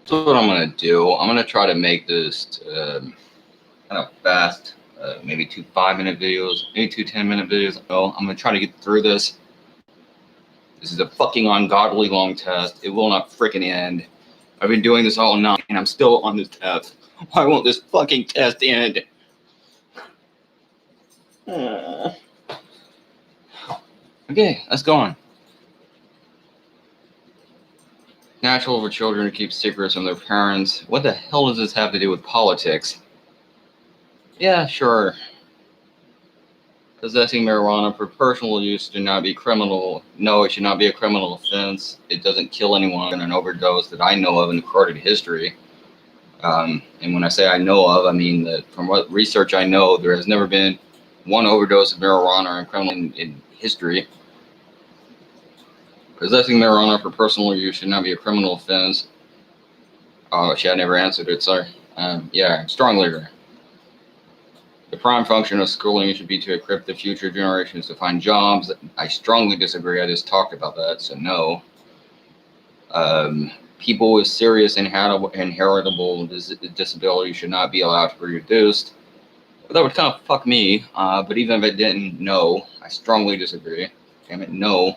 So what I'm gonna do, I'm gonna try to make this kind of fast, maybe 2 5-minute videos, maybe 2 10-minute videos. No, I'm gonna try to get through this. This is a fucking ungodly long test. It will not freaking end. I've been doing this all night and I'm still on this test. Why won't this fucking test end? Okay, let's go on. Natural for children to keep secrets from their parents. What the hell does this have to do with politics? Yeah, sure. Possessing marijuana for personal use should not be criminal. No, it should not be a criminal offense. It doesn't kill anyone in an overdose that I know of in recorded history. And when I say I know of, I mean that from what research I know, there has never been one overdose of marijuana in criminal in history. Possessing marijuana for personal use should not be a criminal offense. Oh, shit, I never answered it, sorry. Yeah, strongly agree. The prime function of schooling should be to equip the future generations to find jobs. I strongly disagree. I just talked about that, so no. People with serious inheritable disabilities should not be allowed to be reduced. That would kind of fuck me, but even if it didn't, no. I strongly disagree. Damn it, no.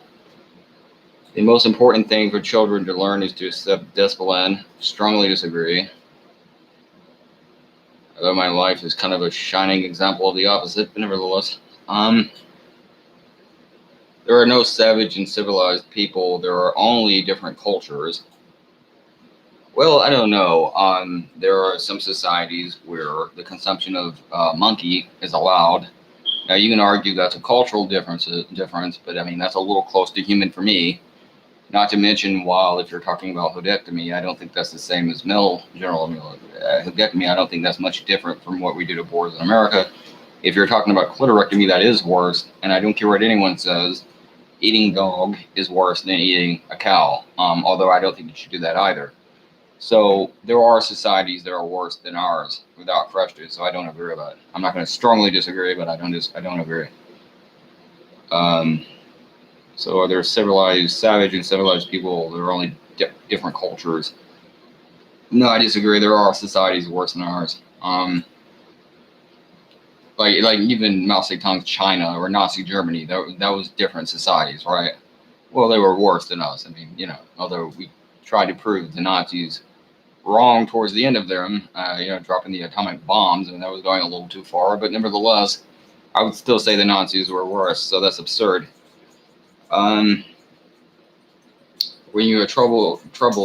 The most important thing for children to learn is to accept discipline. Strongly disagree. Although my life is kind of a shining example of the opposite, but nevertheless. There are no savage and civilized people. There are only different cultures. Well, I don't know. There are some societies where the consumption of monkey is allowed. Now, you can argue that's a cultural difference, but I mean, that's a little close to human for me. Not to mention, while if you're talking about hodectomy, I don't think that's the same as genital hodectomy. I don't think that's much different from what we do to boys in America. If you're talking about clitorectomy, that is worse, and I don't care what anyone says. Eating dog is worse than eating a cow, although I don't think you should do that either. So there are societies that are worse than ours, without question. So I don't agree with that. I'm not going to strongly disagree, but I don't agree. So are there savage and civilized people? There are only different cultures. No, I disagree. There are societies worse than ours. Like even Mao Zedong's China or Nazi Germany, that was different societies, right? Well, they were worse than us. I mean, although we tried to prove the Nazis wrong towards the end of them, dropping the atomic bombs, and that was going a little too far. But nevertheless, I would still say the Nazis were worse. So that's absurd. When you are troubled,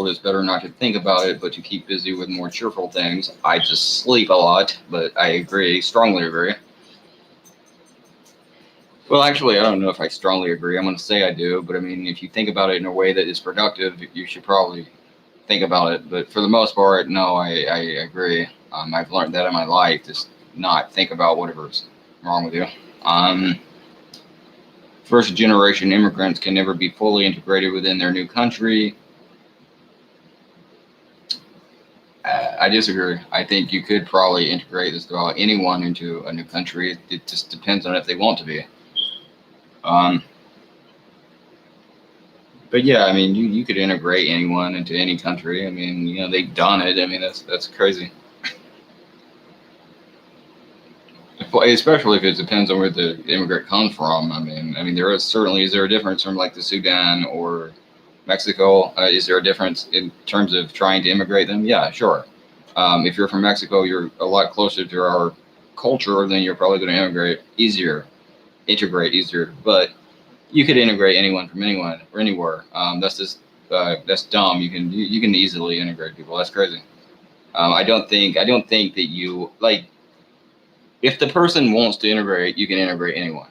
it's better not to think about it, but to keep busy with more cheerful things. I just sleep a lot, but I agree, strongly agree. Well, actually, I don't know if I strongly agree. I'm going to say I do, but I mean, if you think about it in a way that is productive, you should probably think about it. But for the most part, no, I agree. I've learned that in my life, just not think about whatever's wrong with you. First generation immigrants can never be fully integrated within their new country. I disagree. I think you could probably integrate just about anyone into a new country. It just depends on if they want to be. But yeah, I mean, you could integrate anyone into any country. I mean, they've done it. I mean, that's crazy. Especially if it depends on where the immigrant comes from. I mean, there is there a difference from like the Sudan or Mexico? Is there a difference in terms of trying to immigrate them? Yeah, sure. If you're from Mexico, you're a lot closer to our culture, then you're probably going to integrate easier. But you could integrate anyone from anyone or anywhere. That's dumb. You can easily integrate people. That's crazy. I don't think that you like. If the person wants to integrate, you can integrate anyone.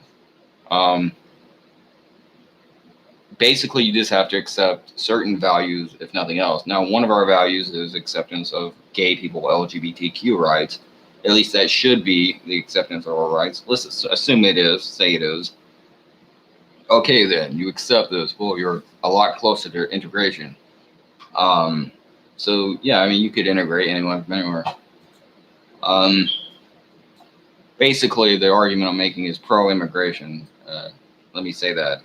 Basically, you just have to accept certain values, if nothing else. Now, one of our values is acceptance of gay people, LGBTQ rights. At least that should be the acceptance of our rights. Let's assume it is, say it is. Okay, then, you accept this. Well, you're a lot closer to integration. So, yeah, I mean, you could integrate anyone from anywhere. Basically, the argument I'm making is pro-immigration. Let me say that.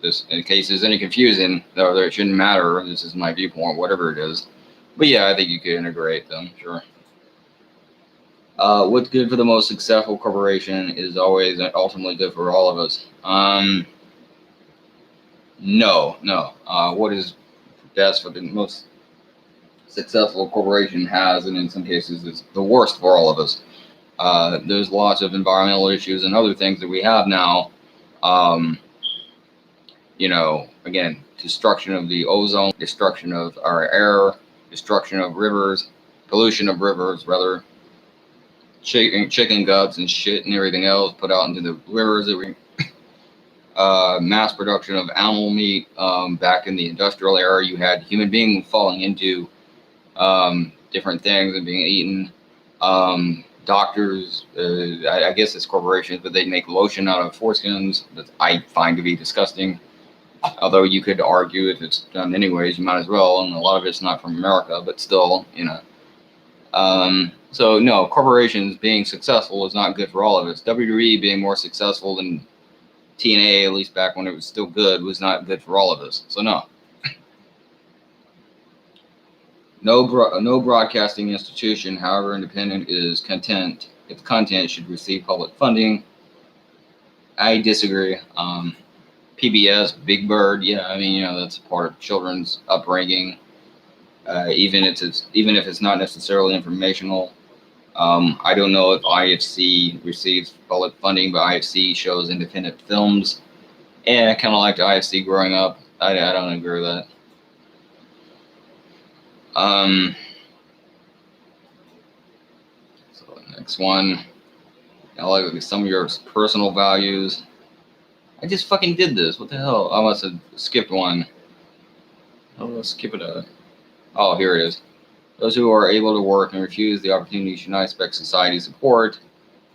Just in case there's any confusion, though it shouldn't matter. This is my viewpoint, whatever it is. But yeah, I think you could integrate them, sure. What's good for the most successful corporation is always ultimately good for all of us. No. What is best for the most successful corporation has, and in some cases, is the worst for all of us. There's lots of environmental issues and other things that we have now. Um, again, destruction of the ozone, destruction of our air, destruction of rivers, pollution of rivers, rather, chicken guts and shit and everything else put out into the rivers that we mass production of animal meat. Back in the industrial era, you had human beings falling into different things and being eaten. Doctors, I guess it's corporations, but they make lotion out of foreskins that I find to be disgusting. Although you could argue if it's done anyways, you might as well. And a lot of it's not from America, but still, So no, corporations being successful is not good for all of us. WWE being more successful than TNA, at least back when it was still good, was not good for all of us. So no. No broadcasting institution, however independent, is content if content should receive public funding. I disagree. PBS, Big Bird, yeah, I mean, that's part of children's upbringing. Even if it's not necessarily informational. I don't know if IFC receives public funding, but IFC shows independent films. And I kind of liked IFC growing up. I don't agree with that. So next one, I like some of your personal values. I just fucking did this. What the hell? I must have skipped one. Oh, let's skip it. Oh, here it is. Those who are able to work and refuse the opportunity should not expect society support.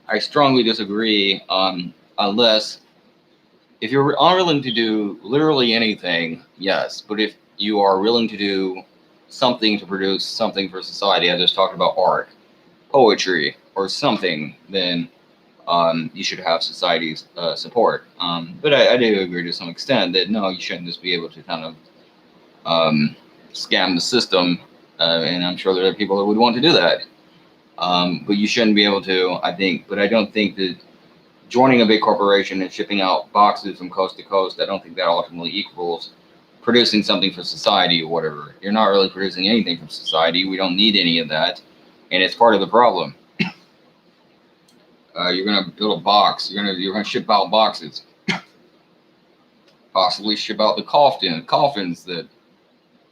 I strongly disagree. Unless if you're unwilling to do literally anything, yes. But if you are willing to do something to produce something for society, I just talked about art, poetry, or something, then you should have society's support. But I do agree to some extent that no, you shouldn't just be able to kind of scam the system. And I'm sure there are people that would want to do that. But you shouldn't be able to, I think. But I don't think that joining a big corporation and shipping out boxes from coast to coast, I don't think that ultimately equals producing something for society or whatever. You're not really producing anything from society. We don't need any of that. And it's part of the problem. You're going to build a box. You're going to ship out boxes. Possibly ship out the coffins that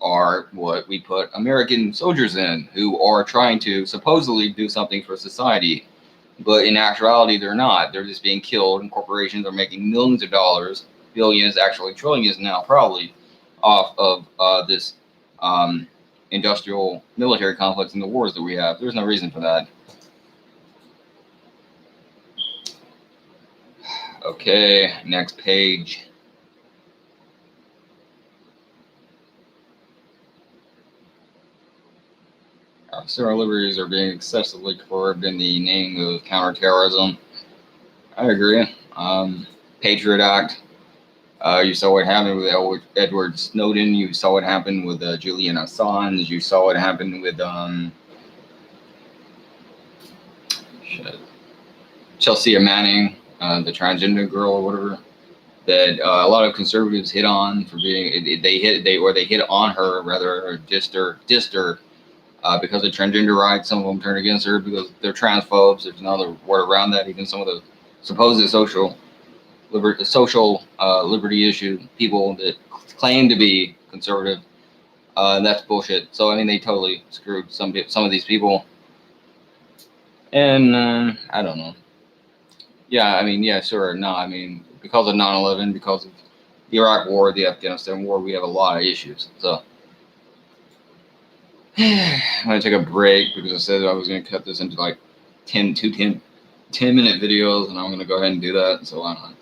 are what we put American soldiers in, who are trying to supposedly do something for society. But in actuality, they're not. They're just being killed, and corporations are making millions of dollars, billions, actually trillions now, probably, off of this industrial military complex and the wars that we have. There's no reason for that. Okay, next page. Civil liberties are being excessively curbed in the name of counterterrorism. I agree. Patriot Act. You saw what happened with Edward Snowden. You saw what happened with Julian Assange. You saw what happened with Chelsea Manning, the transgender girl or whatever. That a lot of conservatives hit on for being they hit on her rather, or dissed her. Because of transgender rights, some of them turned against her because they're transphobes. There's another word around that. Even some of the supposed social liberty issue people that claim to be conservative, that's bullshit. So I mean, they totally screwed some of these people. And I don't know. Yeah, I mean, yeah, sure. No, I mean, because of 9/11, because of the Iraq War, the Afghanistan War, we have a lot of issues. So. I'm going to take a break because I said I was going to cut this into like 10 minute videos, and I'm going to go ahead and do that. So why not?